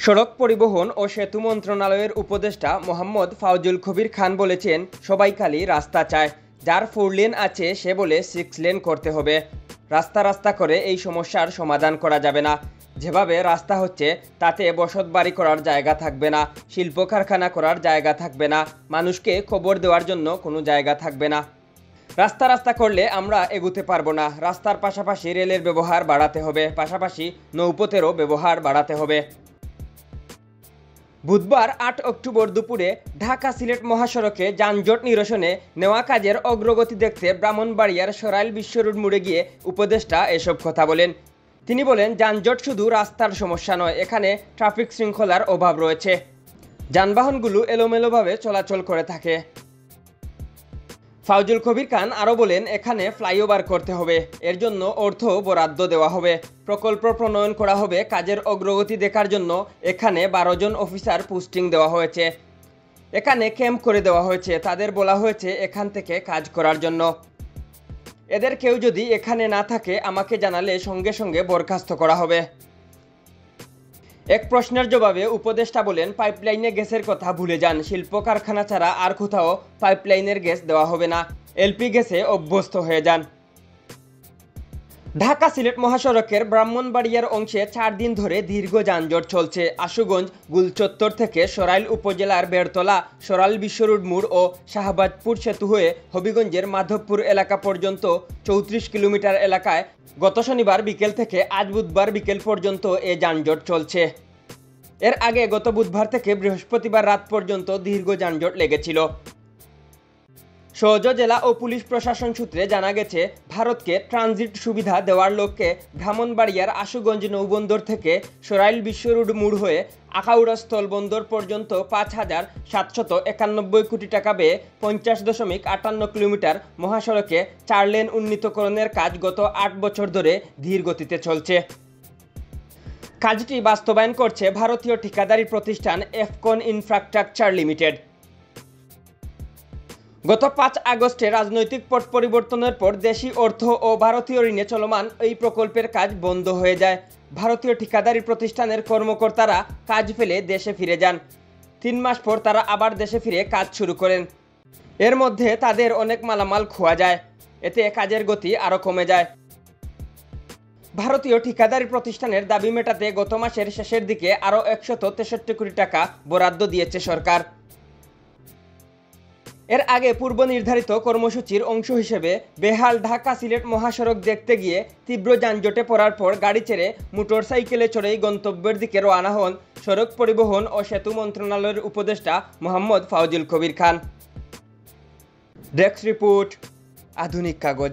সড়ক পরিবহন ও সেতু মন্ত্রণালয়ের উপদেষ্টা মোহাম্মদ ফাউজুল কবির খান বলেছেন, সবাই খালি রাস্তা চায়, যার 4 লেন আছে সে বলে 6 লেন করতে হবে। রাস্তা রাস্তা করে এই সমস্যার সমাধান করা যাবে না। যেভাবে রাস্তা হচ্ছে তাতে বসত বাড়ি করার জায়গা থাকবে না, শিল্প কারখানা করার জায়গা থাকবে না, মানুষকে খবর দেওয়ার জন্য কোনো জায়গা থাকবে না। রাস্তা রাস্তা করলে আমরা এগুতে পারবো না। রাস্তার পাশাপাশি রেলের ব্যবহার বাড়াতে হবে, পাশাপাশি নৌপথেরও ব্যবহার বাড়াতে হবে। বুধবার 8 অক্টোবর দুপুরে ঢাকা সিলেট মহাসড়কে যানজট নিরসনে নেওয়া কাজের অগ্রগতি দেখতে ব্রাহ্মণবাড়িয়ার সরাইল বিশ্ব রোড মোড়ে গিয়ে উপদেষ্টা এসব কথা বলেন। তিনি বলেন, যানজট শুধু রাস্তার সমস্যা নয়, এখানে ট্রাফিক শৃঙ্খলার অভাব রয়েছে। যানবাহনগুলো এলোমেলোভাবে চলাচল করে থাকে। ফাউজুল কবির খান আরও বলেন, এখানে ফ্লাইওভার করতে হবে, এর জন্য অর্থ বরাদ্দ দেওয়া হবে, প্রকল্প প্রণয়ন করা হবে। কাজের অগ্রগতি দেখার জন্য এখানে 12 জন অফিসার পোস্টিং দেওয়া হয়েছে। এখানে ক্যাম্প করে দেওয়া হয়েছে, তাদের বলা হয়েছে এখান থেকে কাজ করার জন্য। এদের কেউ যদি এখানে না থাকে আমাকে জানালে সঙ্গে সঙ্গে বরখাস্ত করা হবে। এক প্রশ্নের জবাবে উপদেষ্টা বলেন, পাইপলাইনে গ্যাসের কথা ভুলে যান, শিল্প কারখানা ছাড়া আর কোথাও পাইপলাইনের গ্যাস দেওয়া হবে না, এলপি গ্যাসে অভ্যস্ত হয়ে যান। ঢাকা সিলেট মহাসড়কের ব্রাহ্মণবাড়িয়ার অংশে 4 দিন ধরে দীর্ঘ যানজট চলছে। আশুগঞ্জ গুলচত্বর থেকে সরাইল উপজেলার বেড়তলা সরাইল বিশ্ব রোড মোড় ও শাহবাজপুর সেতু হয়ে হবিগঞ্জের মাধবপুর এলাকা পর্যন্ত 34 কিলোমিটার এলাকায় গত শনিবার বিকেল থেকে আজ বুধবার বিকেল পর্যন্ত এ যানজট চলছে। এর আগে গত বুধবার থেকে বৃহস্পতিবার রাত পর্যন্ত দীর্ঘ যানজট লেগেছিল। সহজ জেলা ও পুলিশ প্রশাসন সূত্রে জানা গেছে, ভারতকে ট্রানজিট সুবিধা দেওয়ার লক্ষ্যে ব্রাহ্মণবাড়িয়ার আশুগঞ্জ নৌবন্দর থেকে সরাইল বিশ্ব রোড মোড় হয়ে আখাউড়া স্থলবন্দর পর্যন্ত 5,791 কোটি টাকা ব্যয়ে 50.58 কিলোমিটার মহাসড়কে 4 লেন উন্নীতকরণের কাজ গত 8 বছর ধরে ধীর গতিতে চলছে। কাজটি বাস্তবায়ন করছে ভারতীয় ঠিকাদারি প্রতিষ্ঠান এফকন ইনফ্রাস্ট্রাকচার লিমিটেড। গত 5 আগস্টে রাজনৈতিক পট পরিবর্তনের পর দেশি অর্থ ও ভারতীয় ঋণে চলমান এই প্রকল্পের কাজ বন্ধ হয়ে যায়। ভারতীয় ঠিকাদারি প্রতিষ্ঠানের কর্মকর্তারা কাজ ফেলে দেশে ফিরে যান। 3 মাস পর তারা আবার দেশে ফিরে কাজ শুরু করেন। এর মধ্যে তাদের অনেক মালামাল খোয়া যায়, এতে কাজের গতি আরও কমে যায়। ভারতীয় ঠিকাদারি প্রতিষ্ঠানের দাবি মেটাতে গত মাসের শেষের দিকে আরও 163 কোটি টাকা বরাদ্দ দিয়েছে সরকার। এর আগে পূর্ব নির্ধারিত কর্মসূচির অংশ হিসেবে বেহাল ঢাকা সিলেট মহাসড়ক দেখতে গিয়ে তীব্র যানজটে পড়ার পর গাড়ি ছেড়ে মোটরসাইকেলে চড়েই গন্তব্যের দিকে রওনা হন সড়ক পরিবহন ও সেতু মন্ত্রণালয়ের উপদেষ্টা মোহাম্মদ ফাউজুল কবির খান। ডেস্ক রিপোর্ট, আধুনিক কাগজ।